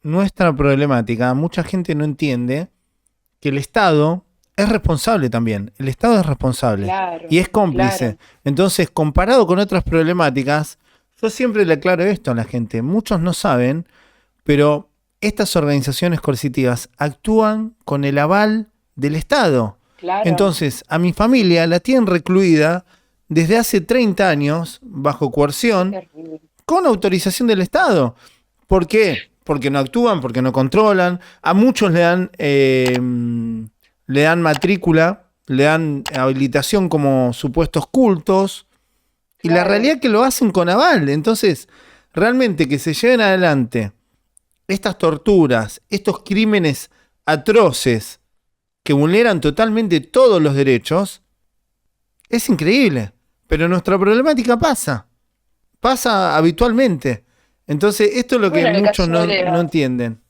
nuestra problemática, mucha gente no entiende que el Estado es responsable también. El Estado es responsable y Claro, es cómplice. claro, Entonces, comparado con otras problemáticas, yo siempre le aclaro esto a la gente. Muchos no saben, pero estas organizaciones coercitivas actúan con el aval del Estado. claro. Entonces, a mi familia la tienen recluida desde hace 30 años bajo Qué coerción terrible. con autorización del Estado. ¿Por qué? Porque no actúan, porque no controlan. A muchos le dan matrícula, le dan habilitación como supuestos cultos. Y la Claro. realidad es que lo hacen con aval. Entonces, realmente que se lleven adelante estas torturas, estos crímenes atroces que vulneran totalmente todos los derechos, es increíble. Pero nuestra problemática pasa habitualmente. Entonces, esto es lo que Bueno, en el muchos caso no de, entienden.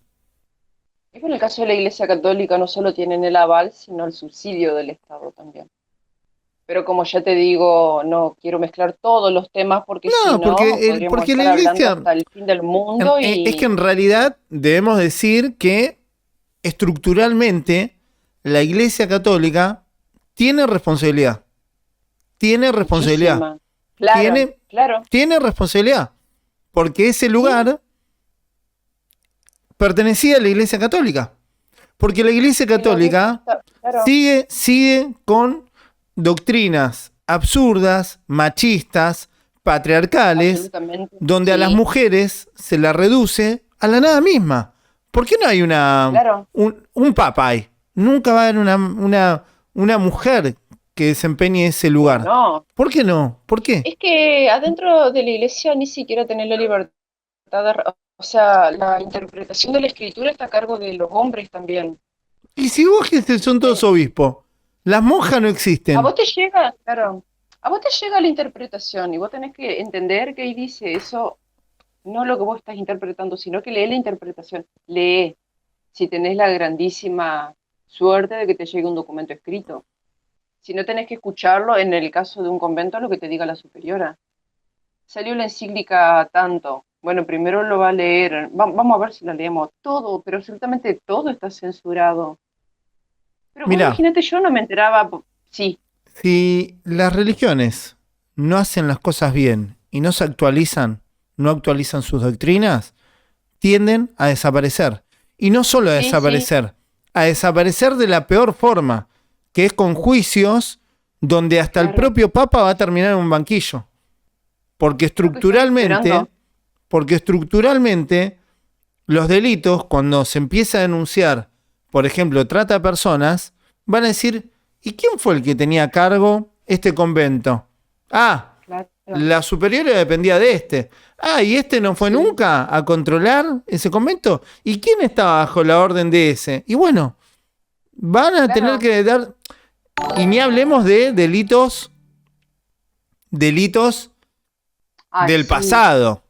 en el caso de la Iglesia Católica no solo tienen el aval, sino el subsidio del Estado también. Pero como ya te digo, no quiero mezclar todos los temas porque si No, no, podríamos porque la estar hablando iglesia, hasta el fin del mundo es que y en realidad debemos decir que estructuralmente la iglesia católica tiene responsabilidad. Tiene responsabilidad. muchísima. Claro, Tiene, claro. tiene responsabilidad. Porque ese Sí, lugar pertenecía a la iglesia católica. Porque la iglesia y la iglesia católica está, claro, sigue con doctrinas absurdas, machistas, patriarcales, absolutamente. donde a las Sí, mujeres se la reduce a la nada misma. ¿Por qué no hay claro. un papa ahí? Nunca va a haber una mujer que desempeñe ese ¿Cómo lugar. no? ¿Por qué no? ¿Por qué? Es que adentro de la iglesia ni siquiera tenés la libertad o sea, la interpretación de la escritura está a cargo de los hombres también. Y si vos que son todos Eh, obispos, las monjas no a existen. vos te llega, claro, a vos te llega la interpretación y vos tenés que entender que ahí dice eso, no lo que vos estás interpretando, sino que lee la interpretación. Lee, si tenés la grandísima suerte de que te llegue un documento escrito. Si no tenés que escucharlo, en el caso de un convento, lo que te diga la superiora. Salió la encíclica tanto. Bueno, primero lo va a leer. Vamos a ver si la leemos. Todo, pero absolutamente todo está censurado. Pero vos Mirá, imagínate, yo no me enteraba. Sí, si las religiones no hacen las cosas bien y no se actualizan, no actualizan sus doctrinas, tienden a desaparecer. Y no solo sí, sí, a desaparecer de la peor forma, que es con juicios donde hasta el claro. propio Papa va a terminar en un banquillo. Porque Es lo que están estructuralmente, esperando. porque estructuralmente los delitos, cuando se empieza a denunciar, por ejemplo, trata de personas, van a decir, ¿y quién fue el que tenía a cargo este convento? Ah, Claro, la superiora dependía de este. Ah, y este no fue sí, nunca a controlar ese convento. ¿Y quién estaba bajo la orden de ese? Y bueno, van a tener claro. que dar. Y ni hablemos de delitos Ay, del sí, pasado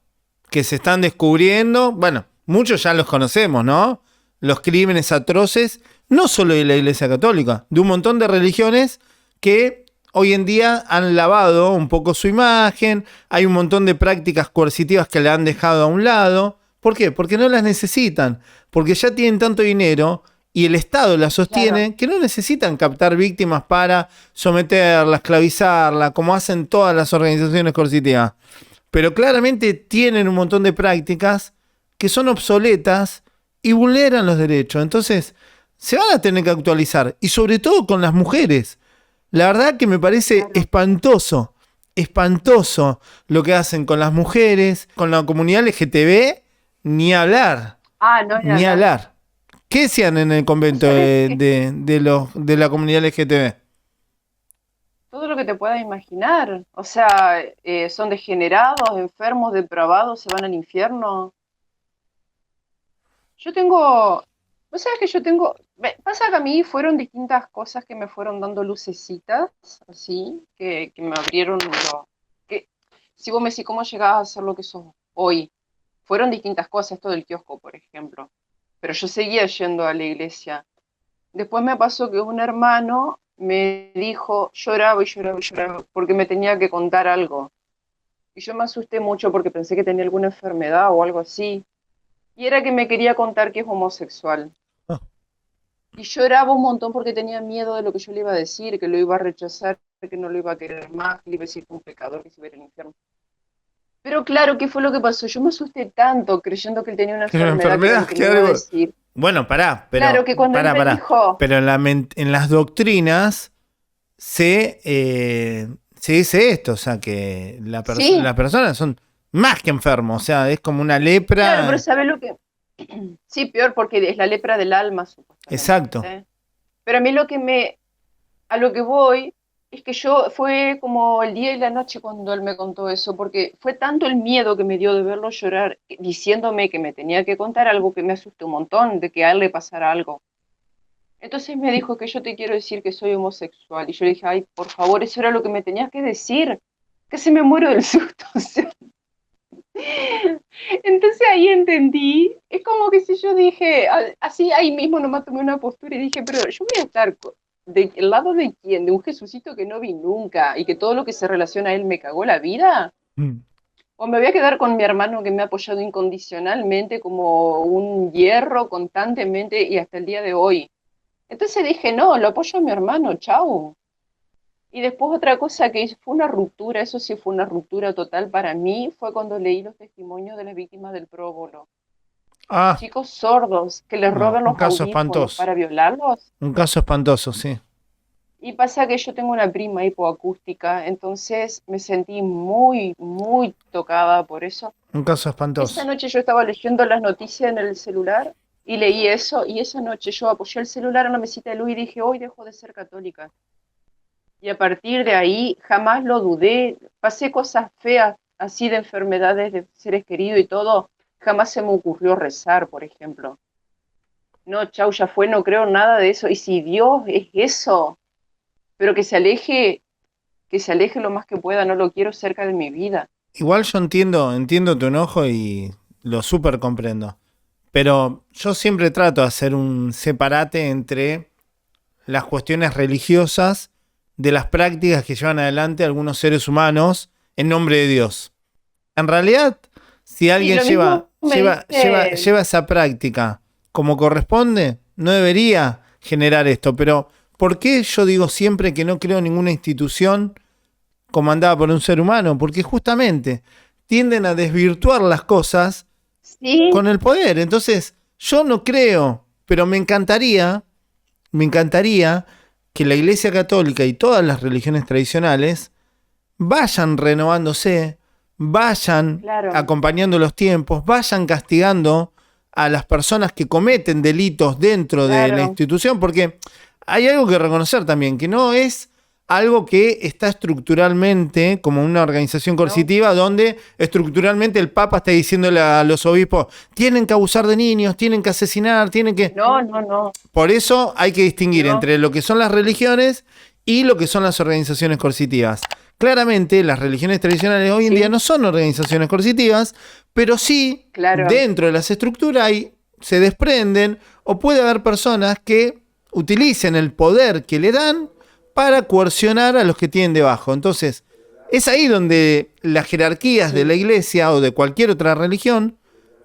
que se están descubriendo. Bueno, muchos ya los conocemos, ¿no? Los crímenes atroces, no solo de la Iglesia Católica, de un montón de religiones que hoy en día han lavado un poco su imagen, hay un montón de prácticas coercitivas que la han dejado a un lado. ¿Por qué? Porque no las necesitan, porque ya tienen tanto dinero y el Estado las claro. sostiene que no necesitan captar víctimas para someterla, esclavizarla, como hacen todas las organizaciones coercitivas. Pero claramente tienen un montón de prácticas que son obsoletas y vulneran los derechos. Entonces, se van a tener que actualizar. Y sobre todo con las mujeres. La verdad que me parece Claro. espantoso, espantoso lo que hacen con las mujeres, con la comunidad LGTB, ni hablar, Ah, no, ni ni hablar. hablar. ¿Qué decían en el ¿Vos convento sabés que de la comunidad LGTB? todo lo que te puedas imaginar? O sea, son degenerados, enfermos, depravados, se van al infierno. Yo tengo, o sea, que yo tengo, pasa que a mí fueron distintas cosas que me fueron dando lucecitas, así, que me abrieron que si vos me decís cómo llegabas a ser lo que sos hoy, fueron distintas cosas, esto del kiosco, por ejemplo, pero yo seguía yendo a la iglesia. Después me pasó que un hermano me dijo, lloraba y lloraba y lloraba, porque me tenía que contar algo. Y yo me asusté mucho porque pensé que tenía alguna enfermedad o algo así. Y era que me quería contar que es homosexual. Ah, Y lloraba un montón porque tenía miedo de lo que yo le iba a decir, que lo iba a rechazar, que no lo iba a querer más, que le iba a decir que un pecador, que se iba a ir al infierno. Pero claro, ¿qué fue lo que pasó? Yo me asusté tanto creyendo que él tenía una que una enfermedad que era enfermedad, lo que que me iba a algo. decir. Bueno, pará, Claro que cuando él me pará. dijo, Pero en las doctrinas se dice esto, o sea, que sí, las personas son más que enfermos, o sea, es como una claro, pero lepra. ¿sabe lo que? Sí, peor porque es la lepra del alma, supuestamente, Exacto. ¿viste? Pero a mí a lo que voy es que yo fue como el día y la noche cuando él me contó eso, porque fue tanto el miedo que me dio de verlo llorar, diciéndome que me tenía que contar algo que me asusté un montón, de que a él le pasara algo. Entonces me dijo que yo te quiero decir que soy homosexual. Y yo le dije, ay, por favor, eso era lo que me tenías que decir. Casi me muero del susto. O sea. Entonces ahí entendí. Es como que si yo dije, así ahí mismo nomás tomé una postura y dije, pero yo voy a estar del lado de quién, de un Jesucito que no vi nunca y que todo lo que se relaciona a él me cagó la vida. Mm. O me voy a quedar con mi hermano que me ha apoyado incondicionalmente como un hierro constantemente y hasta el día de hoy. Entonces dije, no, lo apoyo a mi hermano, chau. Y después otra cosa que fue una ruptura, eso sí fue una ruptura total para mí, fue cuando leí los testimonios de las víctimas del próbolo. Ah, Chicos sordos que les no, roban un los caso audífonos espantoso. para violarlos. Un caso espantoso, sí. Y pasa que yo tengo una prima hipoacústica, entonces me sentí muy, muy tocada por eso. Un caso Esa espantoso. noche yo estaba leyendo las noticias en el celular y leí eso, y esa noche yo apoyé el celular en la mesita de luz y dije, hoy dejo de ser católica. Y a partir de ahí jamás lo dudé. Pasé cosas feas, así de enfermedades de seres queridos y todo. Jamás se me ocurrió rezar, por ejemplo. No, chau, ya fue, no creo nada de eso. Y si Dios es eso, pero que se aleje lo más que pueda, no lo quiero cerca de mi vida. Igual yo entiendo tu enojo y lo súper comprendo. Pero yo siempre trato de hacer un separate entre las cuestiones religiosas de las prácticas que llevan adelante algunos seres humanos en nombre de Dios. En realidad, si Sí, alguien lo mismo me dice, lleva esa práctica como corresponde, no debería generar esto. Pero, ¿por qué yo digo siempre que no creo ninguna institución comandada por un ser humano? Porque justamente tienden a desvirtuar las cosas sí, con el poder. Entonces, yo no creo, pero me encantaría que la Iglesia Católica y todas las religiones tradicionales vayan renovándose, vayan claro, acompañando los tiempos, vayan castigando a las personas que cometen delitos dentro de la claro, institución, porque hay algo que reconocer también, que no es algo que está estructuralmente como una organización ¿no? coercitiva donde estructuralmente el Papa está diciéndole a los obispos, tienen que abusar de niños, tienen que asesinar, tienen que... No, no, no, Por eso hay que distinguir no, entre lo que son las religiones y lo que son las organizaciones coercitivas. Claramente, las religiones tradicionales hoy en día sí, no son organizaciones coercitivas, pero sí, claro, dentro de las estructuras se desprenden o puede haber personas que utilicen el poder que le dan para coercionar a los que tienen debajo. Entonces, es ahí donde las jerarquías de sí. la iglesia o de cualquier otra religión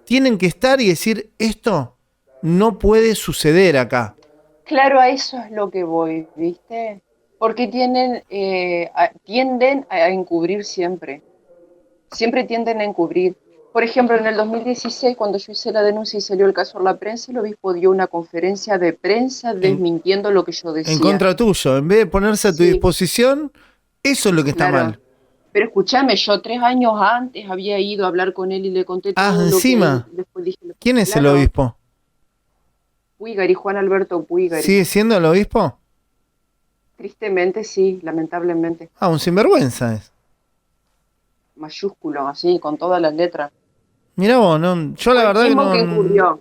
tienen que estar y decir, esto no puede suceder acá. Claro, a eso es lo que voy, ¿viste? Porque tienden a encubrir siempre, siempre tienden a encubrir. Por ejemplo, en el 2016, cuando yo hice la denuncia y salió el caso a la prensa, el obispo dio una conferencia de prensa En, desmintiendo lo que yo en decía. contra tuyo, en vez de ponerse a tu Sí, disposición, eso es lo que está claro. mal. Pero escúchame, yo 3 años antes había ido a hablar con él y le conté Ah, todo lo que él encima, después dije. ¿quién es el Claro, obispo? Puigari, Juan Alberto Puigari. ¿Sigue siendo el obispo? Tristemente sí, lamentablemente. Ah, un sinvergüenza es. Mayúsculo, así, con todas las letras. Mirá vos, no, yo la Fue el verdad que mismo no... que encubrió.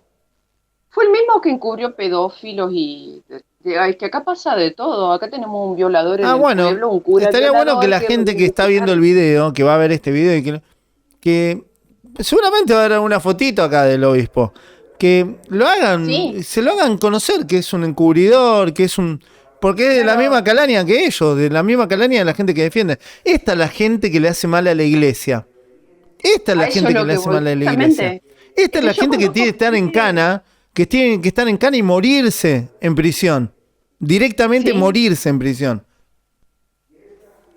Fue el mismo que encubrió pedófilos ay, que acá pasa de todo. Acá tenemos un violador en Ah, el bueno, pueblo, un cura estaría bueno que violador la que gente que está viendo el resignificar. video, que va a ver este video y que seguramente va a haber una fotito acá del obispo, que lo Sí, hagan, se lo hagan conocer que es un encubridor, que es un... Porque es de la misma claro. calaña que ellos, de la misma calaña de la gente que defiende. Esta es la gente que le hace mal a la iglesia. Esta es A la eso es gente que lo le que hace voy, mal a la iglesia. justamente. Esta Es es que la yo gente que tiene que conozco estar en gente, cana, que tiene que estar en cana y morirse en prisión. Directamente sí. morirse en prisión.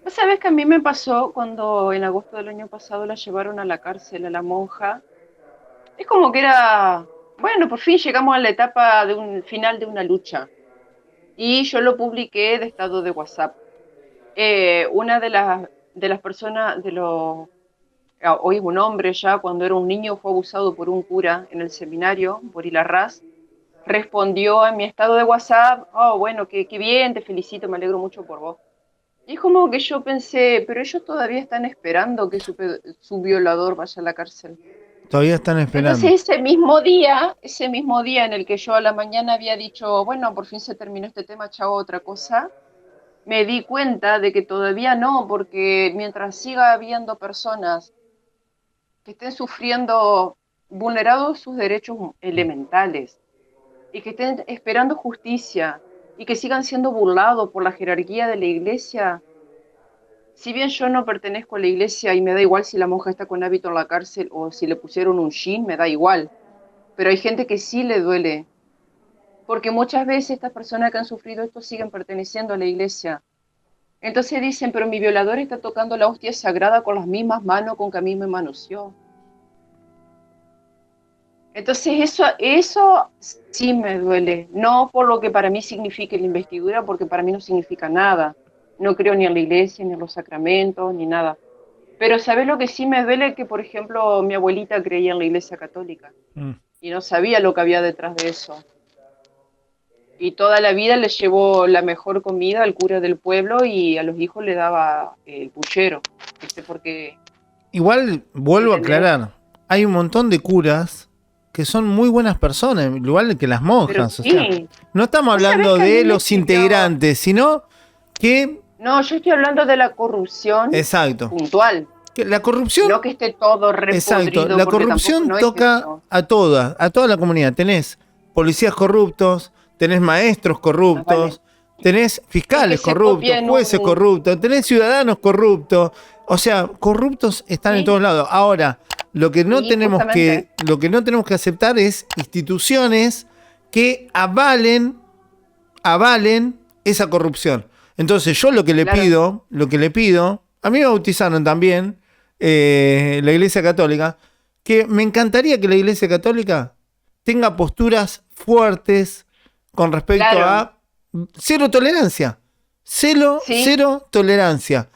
¿Vos sabés que a mí me pasó cuando en agosto del año pasado la llevaron a la cárcel a la monja? Es como que era, bueno, por fin llegamos a la etapa de un final de una lucha. Y yo lo publiqué de estado de WhatsApp. Una de las personas, hoy es un hombre ya, cuando era un niño fue abusado por un cura en el seminario, por Ilarraz, respondió a mi estado de WhatsApp: oh, bueno, qué bien, te felicito, me alegro mucho por vos. Y es como que yo pensé, pero ellos todavía están esperando que su violador vaya a la cárcel. Todavía están Entonces esperando. ese mismo día en el que yo a la mañana había dicho, bueno, por fin se terminó este tema, chao, otra cosa, me di cuenta de que todavía no, porque mientras siga habiendo personas que estén sufriendo, vulnerados sus derechos elementales, y que estén esperando justicia, y que sigan siendo burlados por la jerarquía de la iglesia. Si bien yo no pertenezco a la iglesia y me da igual si la monja está con hábito en la cárcel o si le pusieron un shin, me da igual. Pero hay gente que sí le duele, porque muchas veces estas personas que han sufrido esto siguen perteneciendo a la iglesia. Entonces dicen, pero mi violador está tocando la hostia sagrada con las mismas manos con que a mí me manoseó. Entonces eso sí me duele, no por lo que para mí significa la investidura, porque para mí no significa nada. No creo ni en la iglesia, ni en los sacramentos, ni nada. Pero ¿sabes lo que sí me duele? Que, por ejemplo, mi abuelita creía en la iglesia católica Mm. y no sabía lo que había detrás de eso. Y toda la vida le llevó la mejor comida al cura del pueblo y a los hijos le daba el puchero, ¿viste? Porque, Igual, vuelvo a ¿entendés? aclarar, hay un montón de curas que son muy buenas personas, igual que las Pero monjas. O sea, sí, no estamos vos sabés hablando que a mí de me los sirvió. integrantes, sino que, No, yo estoy hablando de la corrupción exacto, puntual, que la corrupción. no que esté todo Exacto, repodrido, la porque tampoco corrupción no es toca eso. a toda la comunidad. Tenés policías corruptos, tenés maestros Más vale. corruptos, tenés El que fiscales se corruptos, copia en jueces un... corruptos, tenés ciudadanos corruptos. O sea, corruptos están en Sí, todos lados. Ahora, sí, justamente. lo que no tenemos que aceptar es instituciones que avalen esa corrupción. Entonces, yo Claro, lo que le pido, a mí me bautizaron también la Iglesia Católica, que me encantaría que la Iglesia Católica tenga posturas fuertes con respecto claro. a cero tolerancia. Cero, Sí, cero tolerancia.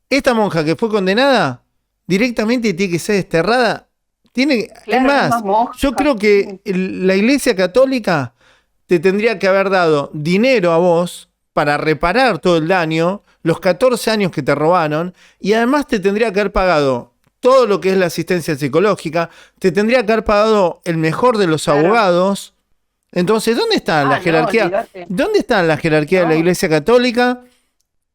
Esta monja que fue condenada directamente tiene que ser desterrada. Es claro, no es más más, yo monja. creo que Sí. la Iglesia Católica te tendría que haber dado dinero a vos para reparar todo el daño, los 14 años que te robaron, y además te tendría que haber pagado todo lo que es la asistencia psicológica, te tendría que haber pagado el mejor de los Claro. abogados. Entonces, ¿dónde está la Ah, no, jerarquía? olvídate. ¿Dónde está la jerarquía de la No, Iglesia Católica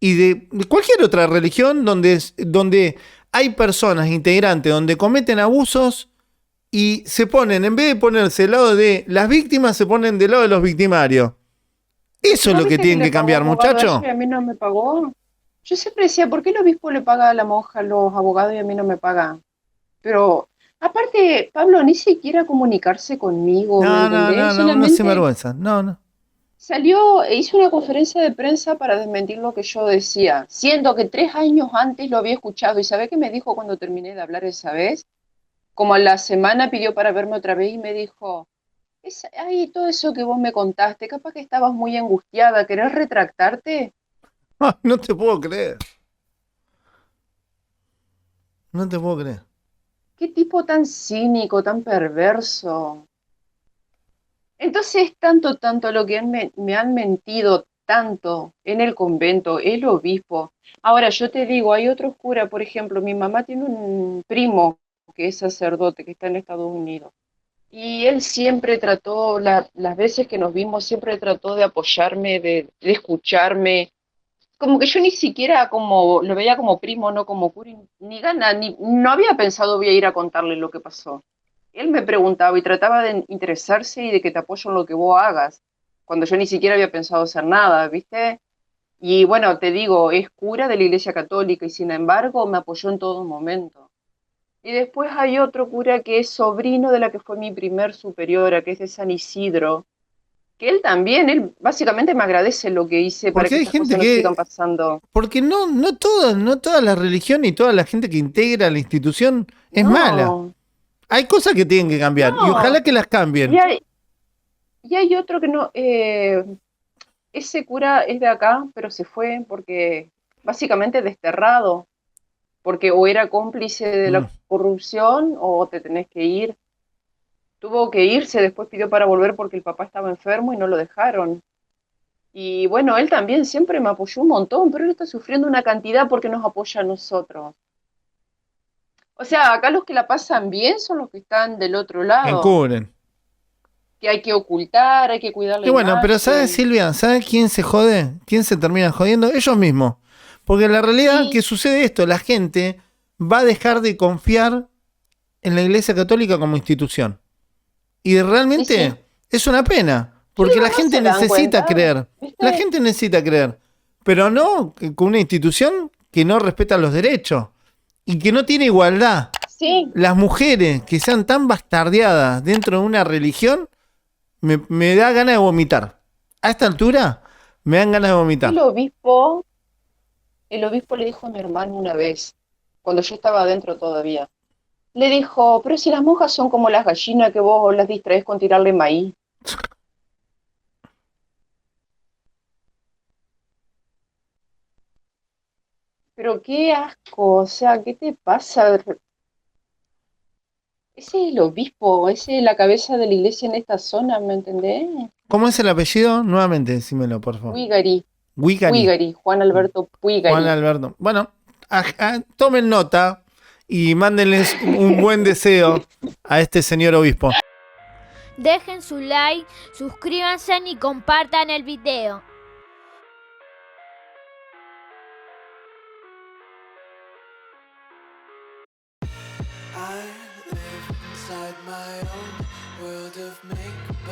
y de cualquier otra religión donde hay personas integrantes, donde cometen abusos y se ponen, en vez de ponerse del lado de las víctimas, se ponen del lado de los victimarios? pero si Eso es vos lo que viste que tienen le que pagó cambiar, abogado a ella muchacho. y a mí no me pagó. Yo siempre decía, ¿por qué el obispo le paga a la monja a los abogados y a mí no me paga? Pero, aparte, Pablo ni siquiera comunicarse conmigo, ¿me No, no, no, entendés? no, una Solamente sinvergüenza. No, no. salió e hizo una conferencia de prensa para desmentir lo que yo decía, siendo que 3 años antes lo había escuchado. ¿Y sabe qué me dijo cuando terminé de hablar esa vez? Como a la semana pidió para verme otra vez y me dijo, ay, todo eso que vos me contaste, capaz que estabas muy angustiada, ¿querés retractarte? No te puedo creer. No te puedo creer. Qué tipo tan cínico, tan perverso. Entonces, tanto lo que me han mentido tanto en el convento, el obispo. Ahora, yo te digo, hay otros curas, por ejemplo, mi mamá tiene un primo que es sacerdote, que está en Estados Unidos. Y él siempre trató, las veces que nos vimos, siempre trató de apoyarme, de escucharme. Como que yo ni siquiera como lo veía como primo, no como cura, ni gana, no había pensado voy a ir a contarle lo que pasó. Él me preguntaba y trataba de interesarse y de que te apoyo en lo que vos hagas, cuando yo ni siquiera había pensado hacer nada, ¿viste? Y bueno, te digo, es cura de la Iglesia Católica y sin embargo me apoyó en todo momento. Y después hay otro cura que es sobrino de la que fue mi primer superiora, que es de San Isidro, que él básicamente me agradece lo que hice para Porque que hay estas gente cosas no sigan que, pasando. porque no toda la religión y toda la gente que integra la institución es mala. No, Hay cosas que tienen que cambiar y no. ojalá que las Y cambien. hay, y hay otro que no, ese cura es de acá, pero se fue porque básicamente desterrado, porque o era cómplice de Mm. la corrupción o te tenés que ir. Tuvo que irse, después pidió para volver porque el papá estaba enfermo y no lo dejaron. Y bueno, él también siempre me apoyó un montón, pero él está sufriendo una cantidad porque nos apoya a nosotros. O sea, acá los que la pasan bien son los que están del otro lado, Encubren. que hay que ocultar, hay que cuidar la Y bueno, pero ¿sabes, imagen. Silvia? ¿Sabes quién se jode? ¿Quién se termina jodiendo? Ellos mismos. Porque la realidad que Sí, sucede esto, la gente va a dejar de confiar en la Iglesia Católica como institución. Y sí, sí. realmente es una pena, Yo porque digo, la no gente se dan necesita cuenta, creer. La ¿viste? gente necesita creer, pero no con una institución que no respeta los derechos y que no tiene igualdad. Sí, Las mujeres que sean tan bastardeadas dentro de una religión me da ganas de vomitar. A esta altura me dan ganas de el vomitar. obispo, el obispo le dijo a mi hermano una vez, cuando yo estaba adentro todavía, le dijo, pero si las monjas son como las gallinas que vos las distraes con tirarle maíz. Pero qué asco, o sea, ¿qué te pasa? Ese es el obispo, ese es la cabeza de la iglesia en esta zona, ¿me entendés? ¿Cómo es el apellido? Nuevamente, decímelo, por favor. Puigari, Wicari. Puigari, Juan Alberto Juan Puigari. Alberto. Bueno, tomen nota y mándenles un buen deseo a este señor obispo. Dejen su like, suscríbanse y compartan el video. I live inside my own world of make